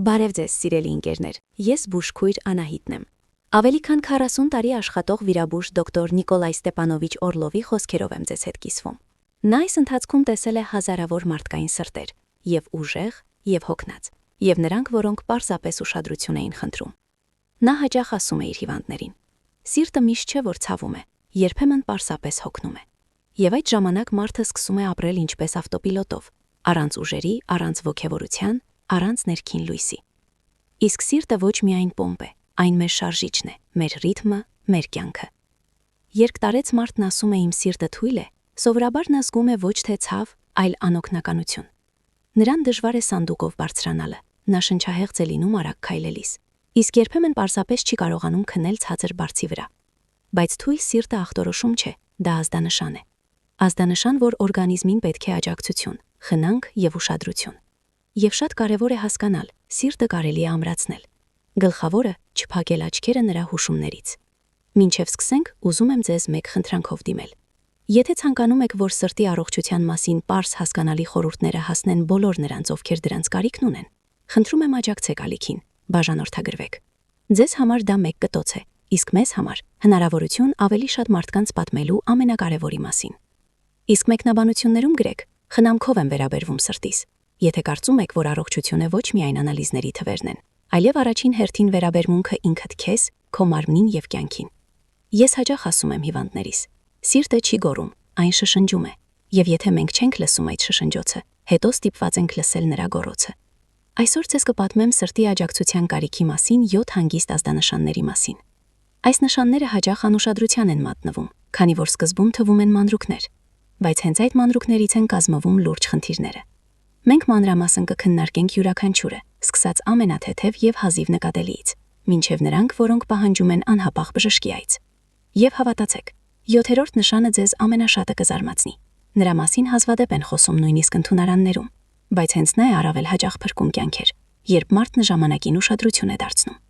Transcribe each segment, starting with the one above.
Բարև ձեզ, սիրելի ընկերներ, ես բուժքույր Անահիտն եմ։ Ավելի քան 40 տարի աշխատող վիրաբույժ դոկտոր Նիկոլայ Ստեպանովիչ Օրլովի խոսքերով եմ ձեզ հետ կիսվում։ Նա այս ընթացքում տեսել է հազարավոր մարդկային սրտեր, եւ ուժեղ, եւ հոգնած, եւ նրանք, որոնք պարզապես ուշադրություն էին խնդրում։ Նա հաճախ ասում է իր հիվանդներին. «Սիրտը միշտ չէ, որ ցավում է, երբեմն պարզապես հոգնում է»։ Եվ այդ ժամանակ մարդը սկսում է ապրել ինչպես ավտոպիլոտով, առանց ուժերի, առանց ոգևորության, առանց ներքին լույսի։ Իսկ սիրտը ոչ միայն պոմպ է, այն մեր շարժիչն է, մեր ռիթմը, մեր կյանքը։ Երկտարեց մարդն ասում է իմ սիրտը թույլ է, սովորաբար նա զգում է ոչ թե ցավ, այլ անօգնականություն։ Նրան դժվար է սանդուկով բարձրանալը, նա շնչահեղձ է լինում արագ քայլելիս, իսկ երբեմն պարզապես չի կարողանում քնել ցածր բարձի վրա։ Բայց թույլ սիրտը ախտորոշում չէ, դա ազդանշան է։ Ազդանշան, որ օրգանիզմին պետք է աջակցություն, խնամք եւ ուշադրություն։ Եվ շատ կարևոր է հասկանալ, սիրտը կարելի է ամրացնել։ Գլխավորը չփակել աչքերը նրա հուշումներից։ Մինչև սկսենք, ուզում եմ ձեզ մեկ խնդրանքով դիմել։ Եթե ցանկանում եք, որ սրտի առողջության մասին պարզ հասկանալի խորհուրդները հասնեն բոլոր նրանց, ովքեր դրանց կարիքն ունեն, խնդրում եմ աջակցեք ալիքին, բաժանորդագրվեք։ Ձեզ համար դա մեկ կտոց է, իսկ մեզ համար հնարավորություն ավելի շատ մարդկանց պատմելու ամենակարևորի մասին։ Իսկ մեկնաբանություններում գրեք. խնամքով եմ վերաբերվում սրտիս։ Եթե կարծում եք, որ առողջությունը ոչ միայն անալիզների թվերն են, այլև առաջին հերթին վերաբերմունքը ինքդ քեզ, քո մարմնին եւ կյանքին։ Ես հաճախ ասում եմ հիվանդներիս. սիրտը չի գոռում, այն շշնջում է, եւ եթե մենք չենք լսում այդ շշնջոցը, հետո ստիպված ենք լսել նրա գոռոցը։ Այսօր ձեզ կպատմեմ սրտի աջակցության կարիքի մասին 7 հանգիստ ազդանշանների մասին։ Այս նշանները հաճախ անուշադրության են մատնվում, քանի որ սկզբում թվում են մանրուքներ, բայց հենց այդ մանրուքներից են կազմվում լուրջ խնդիրները։ Մենք մանրամասն կքննարկենք յուրաքանչյուրը, սկսած ամենաթեթև եւ հազիվ նկատելիից, մինչև նրանք, որոնք պահանջում են անհապաղ բժշկի այց։ Եվ հավատացեք, 7-րդ նշանը ձեզ ամենաշատը կզարմացնի։ Նրա մասին հազվադեպ են խոսում նույնիսկ ընդունարաններում, բայց հենց նա է առավել հաճախ փրկում կյանքեր, երբ մարդն ժամանակին ուշադրություն է դարձնում։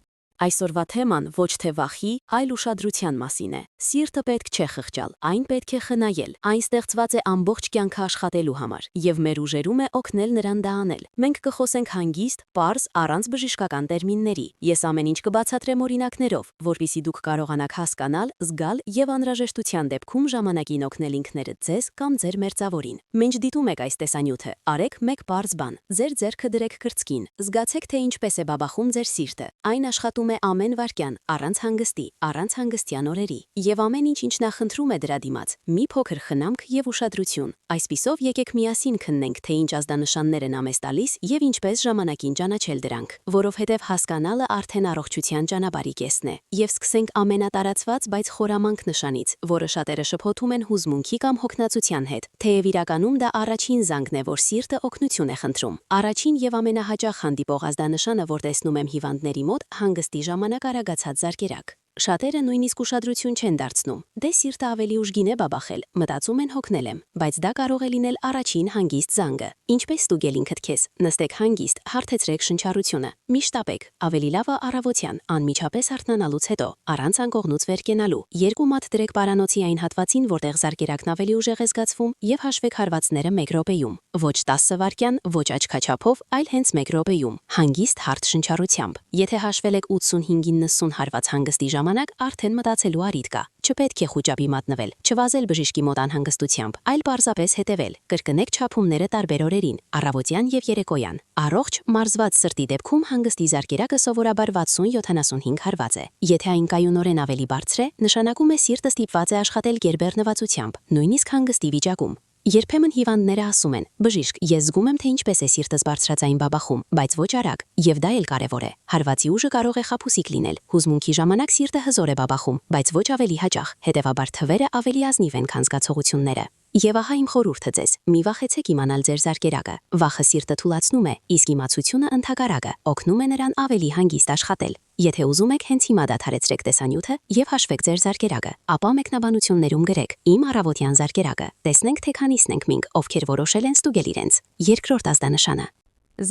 Այսօրվա թեման ոչ թե վախի, այլ ուշադրության մասին է։ Սիրտը պետք չէ խղճալ, այն պետք է խնայել։ Այն ստեղծված է ամբողջ կյանքը աշխատելու համար, եւ մեր ուժերում է օգնել նրան դա անել։ Մենք կխոսենք հանգիստ, պարզ, առանց բժշկական տերմինների։ Ես ամեն ինչ կբացատրեմ օրինակներով, որպեսզի դուք կարողանաք հասկանալ, զգալ եւ անհրաժեշտության դեպքում ժամանակին օգնել ինքներդ ձեզ կամ ձեր մերձավորին։ Մինչ դիտում եք այս տեսանյութը, արեք մեկ պարզ բան։ Ձեր ձեռքը դրեք կրծքին, զգացեք, թե ինչպես է բաբախում ձեր սիրտը։ Այն աշխատում է ամեն վայրկյան, առանց հանգստի, առանց հանգստյան օրերի։ Եվ ամեն ինչ, ինչ նա խնդրում է դրա դիմաց, մի փոքր խնամք եւ ուշադրություն։ Այսպիսով եկեք միասին քննենք, թե ինչ ազդանշաններ են ամես տալիս եւ ինչպես ժամանակին ճանաչել դրանք, որովհետեւ հասկանալը արդեն առողջության ճանապարհի կեսն է։ Եվ սկսենք ամենատարածված, բայց խորամանկ նշանից, որը շատերը շփոթում են հուզմունքի կամ հոգնածության հետ, թեև իրականում դա առաջին զանգն է, որ սիրտը օգնություն է խնդրում։ Առաջին եւ ամենահաճախ հանդիպող ազդանշանը, որ տեսնում եմ հիվանդների մոտ, հանգստի ժամանակ արագացած զարկերակ։ Շատերը նույնիսկ ուշադրություն չեն դարձնում։ Դե սիրտը ավելի ուժգին է բաբախել, մտածում են հոգնել եմ, բայց դա կարող է լինել առաջին հանգիստ զանգը։ Ինչպես ստուգել ինքդ քեզ։ Նստեք հանգիստ, հարթեցրեք շնչառությունը։ Միշտ ապեք, ավելի լավը առավոտյան, անմիջապես արթնանալուց հետո, առանց անկողնուց վեր կենալու։ 2 մատ դրեք պարանոցի այն հատվածին, որտեղ զարկերակն ավելի ուժեղ է զգացվում, եւ հաշվեք հարվածները 1 րոպեում։ Ոչ 10 վայրկյան, ոչ աչքաչափով, այլ հենց 1 րոպեում։ Հանգիստ հարթ շնչառությամբ։ Եթե հաշվել եք 85-ին 90 հարված հանգստի ժամանակ, արդեն մտածելու առիթ կա։ Չպետք է խուճապի մատնվել, չվազել բժշկի մոտ անհանգստությամբ, այլ պարզապես հետևել։ Կրկնեք չափումները տարբեր օրերին, առավոտյան եւ երեկոյան։ Առողջ, մարզված սրտի դեպքում հանգստի զարկերակը սովորաբար 60-75 հարված է։ Եթե այն կայունորեն ավելի բարձր է, նշանակում է սիրտը ստիպված է աշխատել գերբեռնվածությամբ, նույնիսկ հանգստի վիճակում։ Երբեմն հիվանդները ասում են. բժիշկ, ես զգում եմ, թե ինչպես է սիրտս բարձրաձայն բաբախում, բայց ոչ արագ, եւ դա էլ կարեւոր է։ Հարվածի ուժը կարող է խաբուսիկ լինել։ Հուզմունքի ժամանակ սիրտը հզոր է բաբախում, բայց ոչ ավելի հաճախ, հետեւաբար թվերը ավելի ազնիվ են, քան զգացողությունները։ Եվ ահա իմ խորհուրդը ձեզ. մի վախեցեք իմանալ ձեր զարկերակը։ Վախը սիրտը թուլացնում է, իսկ իմացությունը ընդհակառակը օգնում է նրան ավելի հանգիստ աշխատել։ Եթե ուզում եք, հենց հիմա դադարեցրեք տեսանյութը եւ հաշվեք ձեր զարկերակը, ապա մեկնաբանություններում գրեք. իմ առավոտյան զարկերակը։ Տեսնենք, թե քանիսն ենք մենք, ովքեր որոշել են ստուգել իրենց։ Երկրորդ ազդանշանը։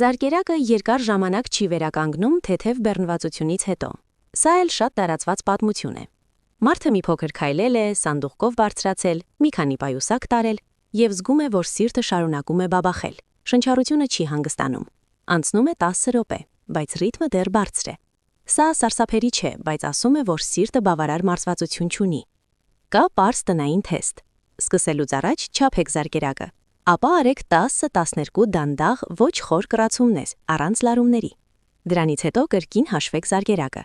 Զարկերակը երկար ժամանակ չի վերականգնում թեթև բեռնվածությունից հետո։ Սա էլ շատ տարածված պատմություն է։ Մարդը մի փոքր քայլել է, սանդուղքով բարձրացել, մի քանի պայուսակ տարել եւ զգում է, որ սիրտը շարունակում է բաբախել։ Շնչառությունը չի հանգստանում։ Անցնում է 10 րոպե, բայց ռիթմը դեռ բարձր է։ Սա սարսափելի չէ, բայց ասում է, որ սիրտը բավարար մարզվածություն չունի։ Կա պարզ տնային թեստ։ Սկսելուց առաջ չափեք զարկերակը, ապա արեք 10-12 դանդաղ ոչ խոր կրացումներ, առանց լարումների։ Դրանից հետո կրկին հաշվեք զարկերակը։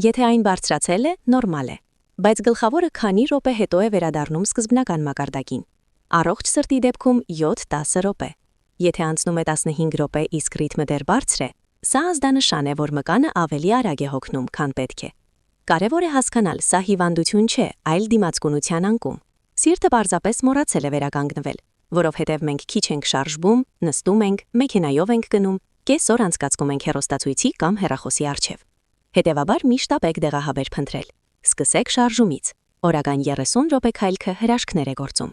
Եթե այն բարձրացել է, նորմալ է, բայց գլխավորը քանի րոպե հետո է վերադառնում սկզբնական մակարդակին։ Առողջ սրտի դեպքում 7-10 րոպե։ Եթե անցնում է 15 րոպե, իսկ ռիթմը դեռ բարձր է, սա ազդանշան է, որ մկանը ավելի արագ է հոգնում, քան պետք է։ Կարևոր է հասկանալ, սա հիվանդություն չէ, այլ դիմացկունության անկում։ Սիրտը պարզապես մոռացել է վերականգնվել, որովհետև մենք քիչ ենք շարժվում, նստում ենք, մեքենայով ենք գնում, կես օր անցկացնում ենք հեռուստացույցի կամ հեռախոսի առջև։ Հետևաբար միշտ ապեք դեղահաբեր փնտրել։ Սկսեք շարժումից։ Օրական 30 րոպե քայլքը հրաշքներ է գործում։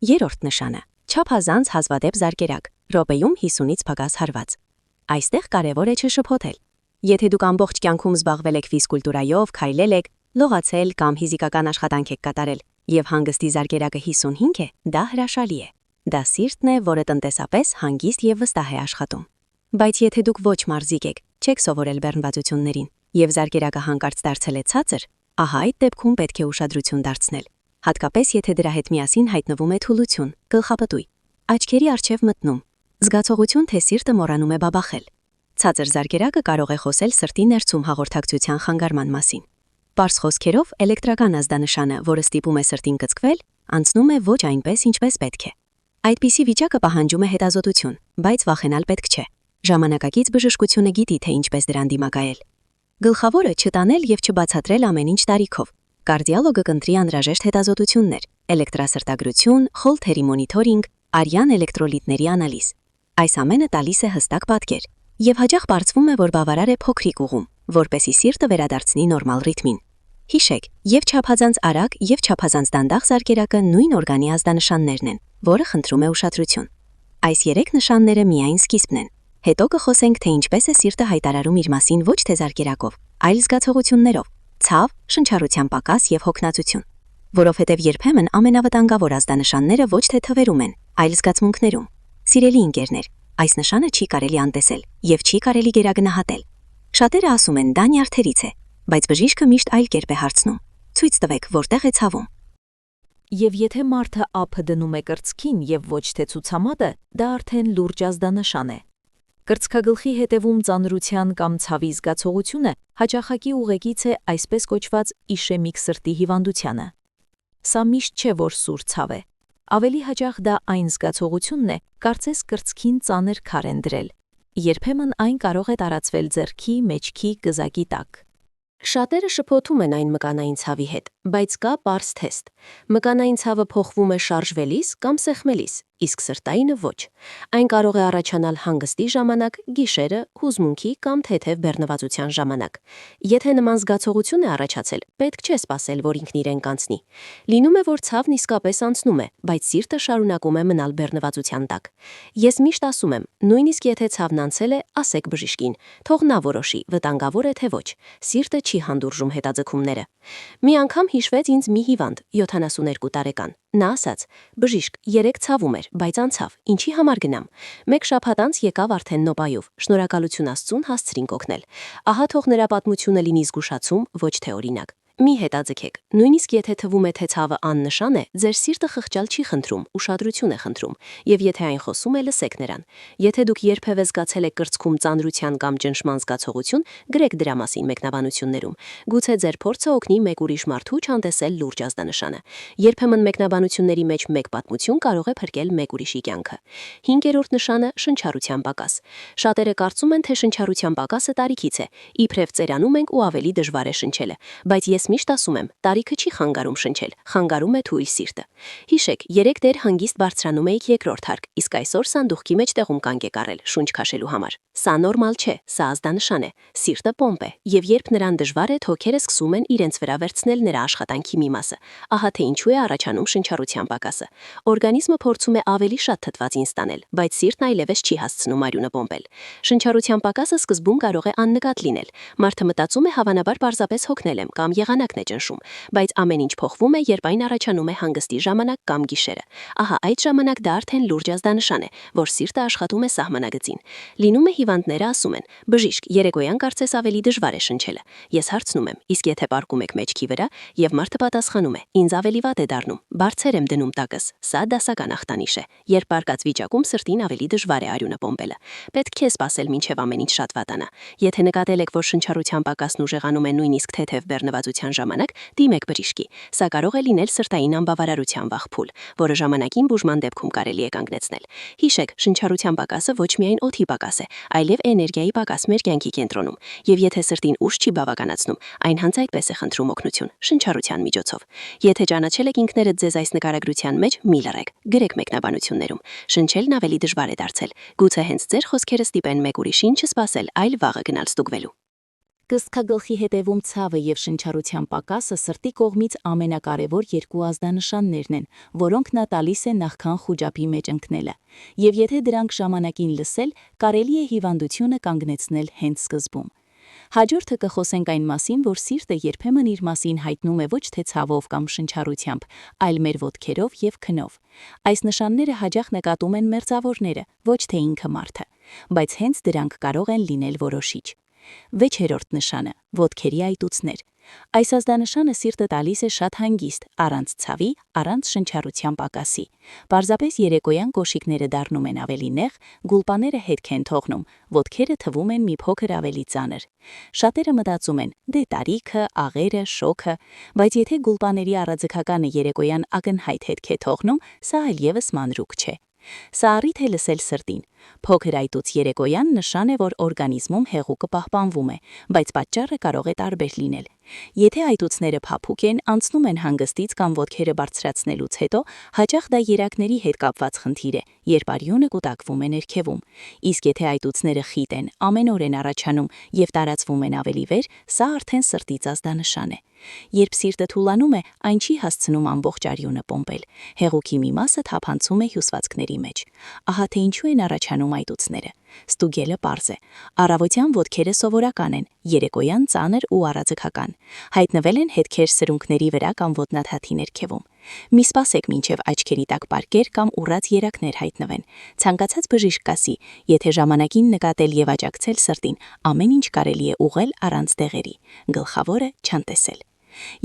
Երրորդ նշանը՝ չափազանց հազվադեպ զարկերակ, րոպեում 50-ից պակաս հարված։ Այստեղ կարևոր է չշփոթել։ Եթե դուք ամբողջ կյանքում զբաղվել եք ֆիզկուլտուրայով, քայլել եք, լողացել կամ ֆիզիկական աշխատանք եք կատարել, եւ հանգստի զարկերակը 55 է, դա հրաշալի է։ Դա սիրտն է, որը տնտեսապես հանգիստ եւ վստահ է աշխատում։ Բայց եթե դուք ոչ մարզիկ եք, չեք սովորել բեռնվածություններին եւ զարկերակը հանկարծ դարձել է ցածր, ահա այդ դեպքում պետք է ուշադրություն դարձնել։ Հատկապես եթե դրա հետ միասին հայտնվում է թուլություն, գլխապտույտ, աչքերի առջև մտնում, զգացողություն, թե սիրտը մոռանում է բաբախել։ Ցածր զարկերակը կարող է խոսել սրտի ներսում հաղորդակցության խանգարման մասին։ Պարզ խոսքերով, էլեկտրական ազդանշանը, որը ստիպում է սրտին կծկվել, անցնում է ոչ այնպես, ինչպես պետք է։ Այդպիսի վիճակը պահանջում է հետազոտություն, բայց վախենալ պետք չէ։ Ժամանակակից բժշկությունը գիտի, թե ինչպես դրան դիմակայել։ Գլխավորը չտանել եւ չբացատրել ամեն ինչ տարիքով։ Կարդիոլոգը կընտրի անհրաժեշտ հետազոտություններ, էլեկտրասրտագրություն, խոլթերի մոնիթորինգ, արյան էլեկտրոլիտների անալիզ։ Այս ամենը տալիս է հստակ պատկեր, եւ հաճախ պարզվում է, որ բավարար է փոքրիկ ուղում, որպեսզի սիրտը վերադարձնի նորմալ ռիթմին։ Հիշեք, եւ չափազանց արագ, եւ չափազանց դանդաղ զարկերակը նույն օրգանի ազդանշաններն են, որը խնդրում է ուշադրություն։ Այս 3 նշանները միայն սկիզբն են։ Հետո կխոսենք, թե ինչպես է սիրտը հայտարարում իր մասին ոչ թե զարկերակով, այլ զգացողություններով՝ ցավ, շնչառության պակաս եւ հոգնածություն։ Որովհետեւ երբեմն ամենավտանգավոր ազդանշանները ոչ թե թվերում են, այլ զգացմունքներում։ Սիրելի ընկերներ, այս նշանը չի կարելի անտեսել եւ չի կարելի գերագնահատել։ Շատերը ասում են, դա նյարդերից է, բայց բժիշկը միշտ այլ կերպ է հարցնում։ Ցույց տվեք, որտեղ է ցավում։ Եվ եթե մարդը ափը դնում է կրծքին եւ ոչ թե ցուցամատը, դա արդեն լուրջ ազդանշան է։ Կրծքագլխի հետևում ծանրության կամ ցավի զգացողությունը հաճախակի ուղեկից է այսպես կոչված իշեմիկ սրտի հիվանդությանը։ Սա միշտ չէ, որ սուր ցավ է։ Ավելի հաճախ դա այն զգացողությունն է, կարծես կրծքին ծանր քար են դրել։ Երբեմն այն կարող է տարածվել ձեռքի, մեջքի, գզակի տակ։ Շատերը շփոթում են այն մկանային ցավի հետ, բայց կա պարզ թեստ։ Մկանային ցավը փոխվում է շարժվելիս կամ սեղմելիս, իսկ սրտայինը ոչ։ Այն կարող է առաջանալ հանգստի ժամանակ, գիշերը, հուզմունքի կամ թեթև բեռնվածության ժամանակ։ Եթե նման զգացողություն է առաջացել, պետք չէ սպասել, որ ինքն իրեն կանցնի։ Լինում է, որ ցավն իսկապես անցնում է, բայց սիրտը շարունակում է մնալ բեռնվածության տակ։ Ես միշտ ասում եմ, նույնիսկ եթե ցավն անցել է, ասեք բժիշկին, թող նա որոշի, վտանգավոր է թե ոչ։ Սիրտը չի հանդուրժում հետաձգումները։ Մի անգամ հիշվեց ինձ մի հիվանդ, 72 տարեկան։ Նա ասաց. «Բժիշկ, 3 ցավում էր, բայց անցավ, ինչի համար գնամ»։ Մեկ շաբաթ անց եկավ արդեն նոպայով։ Շնորհակալություն Աստծուն, հասցրինք օգնել։ Ահա թող նրա պատմությունը լինի զգուշացում, ոչ թե օրինակ։ Մի հետաձգեք, նույնիսկ եթե թվում է, թե ցավը աննշան է, ձեր սիրտը խղճալ չի խնդրում, ուշադրություն է խնդրում, եւ եթե այն խոսում է, լսեք նրան։ Եթե դուք երբևէ զգացել եք կրծքում ծանրության կամ ճնշման զգացողություն, գրեք դրա մասին մեկնաբանություններում։ Գուցե ձեր փորձը օգնի մեկ ուրիշ մարդու չանտեսել լուրջ ազդանշանը։ Երբեմն մեկնաբանությունների մեջ մեկ պատմություն կարող է փրկել մեկ ուրիշի կյանքը։ 5-րդ նշանը՝ շնչառության պակաս։ Շատերը կարծում են, թե շնչառության պակասը տարիքից է, իբրև ծերանում ենք ու ավելի դժվար է շնչելը, բայց ես միշտ ասում եմ, տարիքը չի խանգարում շնչել, խանգարում է թույլ սիրտը։ Հիշեք, 3 դեր հանգիստ բարձրանում էիք երկրորդ հարկ, իսկ այսօր սանդուղքի մեջ տեղում կանգ եք առել շունչ քաշելու համար։ Սա նորմալ չէ, սա ազդանշան է։ Սիրտը պոմպ է, եւ երբ նրան դժվար է, թոքերը սկսում են իրենց վրա վերցնել նրա աշխատանքի մի մասը։ Ահա թե ինչու է առաջանում շնչառության պակասը։ Օրգանիզմը փորձում է ավելի շատ թթվածին ստանել, բայց սիրտն այլևս չի հասցնում արյունը պոմպել։ Շնչառության պակասը սկզբում կարող է աննկատ լինել։ Մարդը մտածում է, հավանաբար պարզապես հոգնել եմ կամ սեղանակն է ճնշում, բայց ամեն ինչ փոխվում է, երբ այն առաջանում է հանգստի ժամանակ կամ գիշերը։ Ահա այդ ժամանակ դա արդեն լուրջ ազդանշան է, որ սիրտը աշխատում է սահմանագծին։ Լինում է հիվանդները ասում են. «Բժիշկ, երեկոյան կարծես ավելի դժվար է շնչելը»։ Ես հարցնում եմ. «Իսկ եթե պառկում եք մեջքի վրա»։ Եվ մարդը պատասխանում է. «Ինձ ավելի վատ է դառնում, բարձր եմ դնում տակս»։ Սա դասական ախտանիշ է։ Երբ պառկած վիճակում սրտին ավելի դժվար է արյունը պոմպելը։ Պետք է սպասել մինչև ամեն ինչ շատ վատանա։ Եթե նկատել եք, որ շնչառության պակասն ուժեղանում է նույնիսկ թեթև բեռնվածության ժամանակ, դիմեք բժշկի։ Սա կարող է լինել սրտային անբավարարության վաղ փուլ, որը ժամանակին բուժման դեպքում կարելի է կանգնեցնել։ Հիշեք, շնչառության պակասը ոչ միայն օդի պակաս է, այլև էներգիայի պակաս մեր կյանքի կենտրոնում։ Եվ եթե սրտին ուժ չի բավականացնում, այն հենց այդպես է խնդրում օգնություն շնչառության միջոցով։ Եթե ճանաչել եք ինքներդ ձեզ այս նկարագրության մեջ, մի լռեք, գրեք մեկնաբանություններում։ Շնչելն ավելի դժվար է դարձել։ Գուցե հենց ձեր խոսքերը ստիպեն մեկ ուրիշին չսպասել, այլ վաղը գնալ ստուգվելու։ Կրծքագլխի հետևում ցավը եւ շնչառության պակասը սրտի կողմից ամենակարևոր երկու ազդանշաններն են, որոնք նա տալիս է նախքան խուճապի մեջ ընկնելը։ Եվ եթե դրանք ժամանակին լսել, կարելի է հիվանդությունը կանգնեցնել հենց սկզբում։ Հաջորդը կխոսենք այն մասին, որ սիրտը երբեմն իր մասին հայտնում է ոչ թե ցավով կամ շնչառությամբ, այլ մեր ոտքերով եւ քնով։ Այս նշանները հաճախ նկատում են մերձավորները, ոչ թե ինքը մարդը, բայց հենց դրանք կարող են լինել որոշիչ։ Վեցերորդ նշանը՝ ոտքերի այտուցներ։ Այս ազդանշանը սիրտը տալիս է շատ հանգիստ, առանց ցավի, առանց շնչառության պակասի։ Պարզապես երեկոյան կոշիկները դառնում են ավելի նեղ, գուլպաները հետք են թողնում, ոտքերը թվում են մի փոքր ավելի ծանր։ Շատերը մտածում են՝ դե տարիքը, աղերը, շոքը, բայց եթե գուլպաների առաձգականը երեկոյան ակնհայտ հետք է թողնում, սա այլ եւս մանրուք չէ։ Սա առիթ է լսել սրտին։ Փոքր այտուց երեկոյան նշան է, որ օրգանիզմում հեղուկը պահպանվում է, բայց պատճառը կարող է տարբեր լինել։ Եթե այտուցները փափուկ են, անցնում են հանգստից կամ ոտքերը բարձրացնելուց հետո, հաճախ դա երակների հետ կապված խնդիր է, երբ արյունը կուտակվում է ներքևում։ Իսկ եթե այտուցները խիտ են, ամեն օր են առաջանում եւ տարածվում են ավելի վեր, սա արդեն սրտից ազդանշան է։ Երբ սիրտը թուլանում է, այն չի հասցնում ամբողջ արյունը պոմպել։ Հեղուկի մի մասը թափանցում է հյուսվածքների մեջ։ Ահա թե ինչու են առաջանում այտուցները։ Ստուգելը պարզ է։ Առավոտյան ոտքերը սովորական են, երեկոյան ծանր ու առաձգական։ Հայտնվել են հետքեր սրունքների վրա կամ ոտնաթաթի ներքևում։ Մի սպասեք մինչև աչքերի տակ պարկեր կամ ուռած երակներ հայտնվեն։ Ցանկացած բժիշկ կասի, եթե ժամանակին նկատել եւ աջակցել սրտին, ամեն ինչ կարելի է ուղղել առանց դեղերի։ Գլխավորը չանտեսել։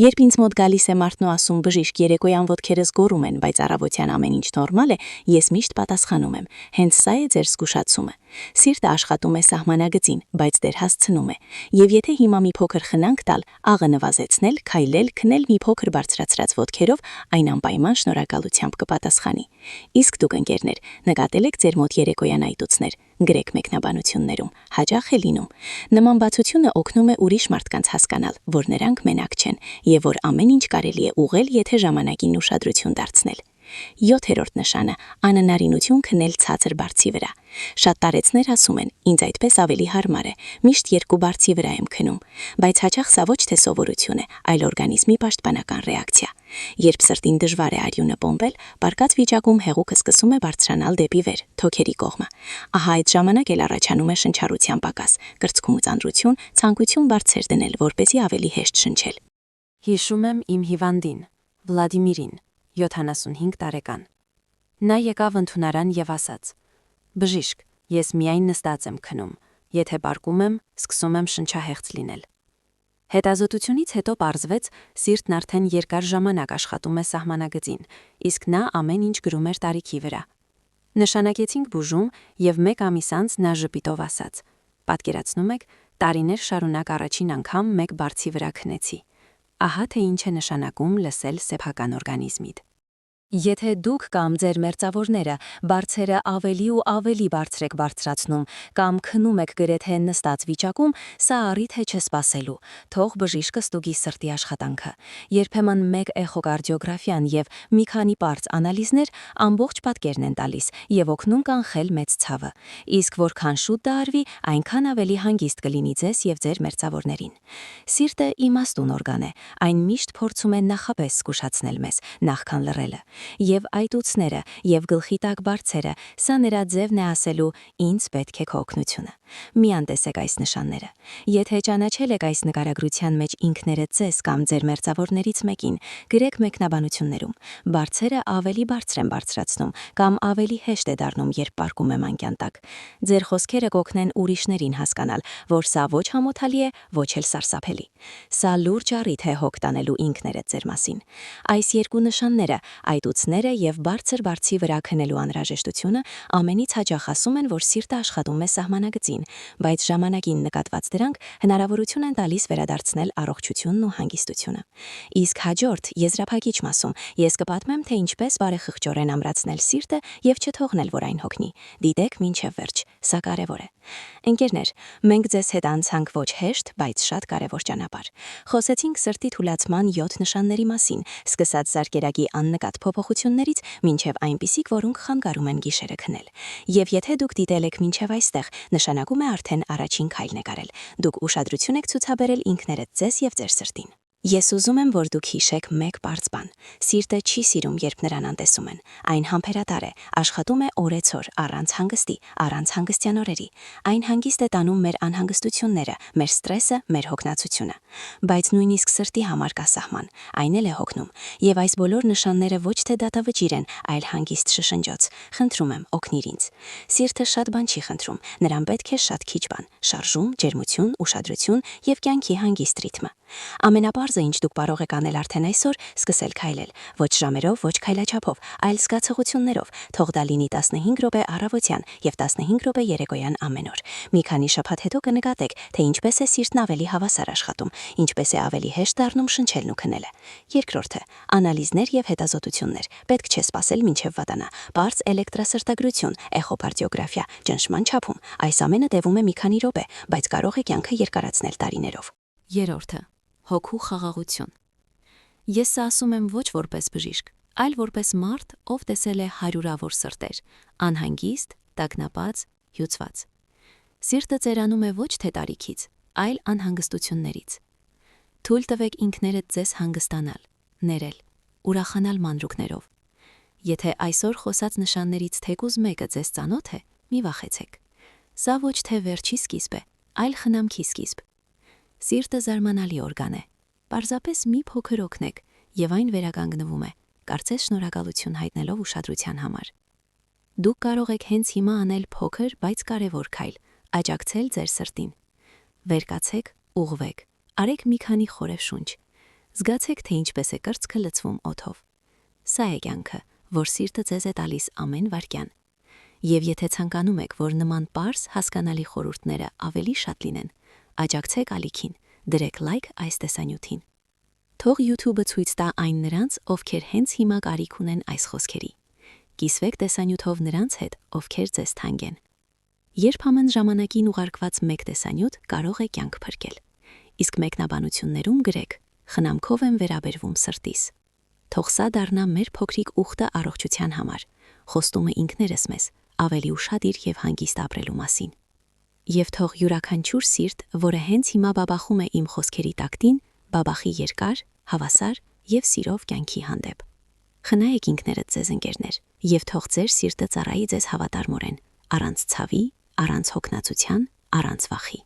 Երբ ինձ մոտ գալիս է մարդն ու ասում բժիշկ երեկոյան ոտքերս գոռում են, բայց առավոտյան ամեն ինչ նորմալ է, ես միշտ պատասխանում եմ. հենց սա է ձեր զգուշացումը։ Սիրտը աշխատում է սահմանագծին, բայց դեռ հասցնում է։ Եվ եթե հիմա մի փոքր խնամք տալ, աղը նվազեցնել, քայլել, քնել մի փոքր բարձրացրած ոտքերով, այն անպայման շնորհակալությամբ կպատասխանի։ Իսկ դուք ընկերներ, նկատել եք ձեր մոտ երեկոյան այտուցներ, գրեք մեկնաբանություններում, հաճախ է լինում։ Նման բացությունը օգնում է ուրիշ մարդկանց հասկանալ, որ նրանք մենակ չեն եւ որ ամեն ինչ կարելի է ուղղել, եթե ժամանակին ուշադրություն դարձնել։ 7-րդ նշանը՝ անհնարինություն քնել ցածր բարձի վրա։ Շատ տարեցներ ասում են, ինձ այդպես ավելի հարմար է, միշտ 2 բարձի վրա եմ քնում, բայց հաճախ սա ոչ թե սովորություն է, այլ օրգանիզմի պաշտպանական ռեակցիա։ Երբ սրտին դժվար է արյունը պոմպել, պարկած վիճակում հեղուկը սկսում է բարձրանալ դեպի վեր, թոքերի կողմը։ Ահա այդ ժամանակ էլ առաջանում է շնչառության պակաս, կրծքում ծանրություն, ցանկություն բարձր դնել, որպեսզի ավելի հեշտ շնչել։ Հիշում եմ իմ հիվանդին, Վլադիմիրին, 75 տարեկան։ Նա եկավ ընդունարան եւ ասաց. «Բժիշկ, ես միայն նստած եմ քնում, եթե պառկում եմ, սկսում եմ շնչահեղձ լինել»։ Հետազոտությունից հետո պարզվեց, սիրտն արդեն երկար ժամանակ աշխատում է սահմանագծին, իսկ նա ամեն ինչ գրում էր տարիքի վրա։ Նշանակեցինք բուժում եւ 1 ամիս անց նա ժպիտով ասաց. «Պատկերացնում եք, տարիներ շարունակ առաջին անգամ 1 բարձի վրա քնեցի»։ Ահա թե ինչ է նշանակում լսել սեփական օրգանիզմիդ։ Եթե դուք կամ ձեր մերձավորները բարձերը ավելի ու ավելի բարձր եք բարձրացնում կամ քնում եք գրեթե նստած վիճակում, սա առիթ է չսպասելու։ Թող բժիշկը ստուգի սրտի աշխատանքը։ Երբեմն 1 էխոկարդիոգրաֆիան եւ մի քանի պարզ անալիզներ ամբողջ պատկերն են տալիս եւ օգնում կանխել մեծ ցավը։ Իսկ որքան շուտ դա արվի, այնքան ավելի հանգիստ կլինի ձեզ եւ ձեր մերձավորներին։ Սիրտը իմաստուն օրգան է, այն միշտ փորձում է նախապես զգուշացնել մեզ, նախքան լռելը։ Եվ այտուցները, եւ գլխի տակ բարձերը, սա նրա ձևն է ասելու՝ ինձ պետք է քո օգնությունը։ Մի անտեսեք այս նշանները։ Եթե ճանաչել եք այս նկարագրության մեջ ինքներդ ձեզ կամ ձեր մերձավորներից մեկին, գրեք մեկնաբանություններում։ Բարձերը ավելի բարձր են բարձրացնում կամ ավելի հեշտ է դառնում, երբ պառկում եմ անկյան տակ։ Ձեր խոսքերը կօգնեն ուրիշներին հասկանալ, որ սա ոչ համոթալի է, ոչ էլ սարսափելի։ Սա լուրջ առիթ է հոգ տանելու ինքներդ ձեր մասին։ Այս երկու նշանները, այտուցները եւ բարձր բարձի վրա քնելու անհրաժեշտությունը ամենից հաճախ ասում են, որ սիրտը աշխատում է սահմանագծին, բայց ժամանակին նկատված դրանք հնարավորություն են տալիս վերադարձնել առողջությունն ու հանգստությունը։ Իսկ հաջորդ եզրափակիչ մասում ես կպատմեմ, թե ինչպես բարեխղճորեն ամրացնել սիրտը եւ չթողնել, որ այն հոգնի։ Դիտեք մինչև վերջ, սա կարևոր է։ Ընկերներ, մենք ձեզ հետ անցանք ոչ հեշտ, բայց շատ կարևոր ճանապարհ։ Խոսեցինք սրտի թուլացման 7 նշանների մասին, սկսած զարկերակի աննկատ փոփոխություններից մինչև այնպիսիք, որոնք խանգարում են գիշերը քնել։ Եվ եթե դուք դիտել եք մինչև այստեղ, նշանակում է արդեն առաջին քայլն եք արել։ Դուք ուշադրություն եք ցուցաբերել ինքներդ ձեզ եւ ձեր սրտին։ Ես ուզում եմ, որ դուք հիշեք մեկ պարզ բան. սիրտը չի սիրում, երբ նրան անտեսում են։ Այն համբերատար է, աշխատում է օրեցօր, առանց հանգստի, առանց հանգստյան օրերի։ Այն հանգիստ է տանում մեր անհանգստությունները, մեր ստրեսը, մեր հոգնածությունը։ Բայց նույնիսկ սրտի համար կա սահման, այն էլ է հոգնում։ Եվ այս բոլոր նշանները ոչ թե դատավճիռ են, այլ հանգիստ շշնջոց։ Խնդրում եմ, օգնիր ինձ։ Սիրտը շատ բան չի խնդրում, նրան պետք է շատ քիչ բան՝ շարժում, ջերմություն, ուշադրություն եւ կյանքի հանգիստ ռիթմը։ Ամենապարզը, ինչ դուք կարող եք անել արդեն այսօր, սկսել քայլել, ոչ ժամերով, ոչ քայլաչափով, այլ զգացողություններով, թող դա լինի 15 րոպե առավոտյան եւ 15 րոպե երեկոյան ամեն օր։ Մի քանի շաբաթ հետո կնկատեք, թե ինչպես է սիրտն ավելի հավասար աշխատում, ինչպես է ավելի հեշտ դառնում շնչելն ու քնելը։ Երկրորդը՝ անալիզներ եւ հետազոտություններ։ Պետք չէ սպասել մինչև վատանա։ Պարզ էլեկտրասրտագրություն, էխոկարդիոգրաֆիա, ճնշման չափում։ Այս ամենը տևում է մի քանի րոպե, բայց կարող է կյանքը երկարացնել տարիներով։ Երրորդը՝ հոգու խաղաղություն։ Ես սա ասում եմ ոչ որպես բժիշկ, այլ որպես մարդ, ով տեսել է հարյուրավոր սրտեր, անհանգիստ, տագնապած, հյուծված։ Սիրտը ծերանում է ոչ թե տարիքից, այլ անհանգստություններից։ Թույլ տվեք ինքներդ ձեզ հանգստանալ, ներել, ուրախանալ մանրուքներով։ Եթե այսօր խոսած նշաններից թեկուզ մեկը ձեզ ծանոթ է, մի վախեցեք։ Սա ոչ թե վերջի սկիզբ է, այլ խնամքի սկիզբ։ Սիրտը զարմանալի օրգան է։ Պարզապես մի փոքր օգնեք, եւ այն վերականգնվում է, կարծես շնորհակալություն հայտնելով ուշադրության համար։ Դուք կարող եք հենց հիմա անել փոքր, բայց կարևոր քայլ՝ աջակցել ձեր սրտին։ Վեր կացեք, ուղղվեք, արեք մի քանի խորև շունչ։ Զգացեք, թե ինչպես է կրծքը լցվում օդով։ Սա է կյանքը, որ սիրտը ձեզ է տալիս ամեն վայրկյան։ Եվ եթե ցանկանում եք, որ նման պարզ հասկանալի խորհուրդները ավելի շատ լինեն, աջակցեք ալիքին, դրեք լայք այս տեսանյութին։ Թող YouTube-ը ցույց տա այն նրանց, ովքեր հենց հիմա կարիք ունեն այս խոսքերի։ Կիսվեք տեսանյութով նրանց հետ, ովքեր ձեզ թանկ են։ Երբեմն ժամանակին ուղարկված մեկ տեսանյութ կարող է կյանք փրկել։ Իսկ մեկնաբանություններում գրեք. խնամքով եմ վերաբերվում սրտիս։ Թող սա դառնա մեր փոքրիկ ուխտը առողջության համար, խոստումը ինքներս մեզ, ավելի ուշադիր եւ հանգիստ ապրելու մասին։ Եվ թող յուրաքանչյուր սիրտ, որը հենց հիմա բաբախում է իմ խոսքերի տակտին, բաբախի երկար, հավասար եւ սիրով կյանքի հանդեպ։ Խնայեք ինքներդ ձեզ ընկերներ, եւ թող ձեր սիրտը ծառայի ձեզ հավատարմորեն, առանց ցավի, առանց հոգնածության, առանց վախի։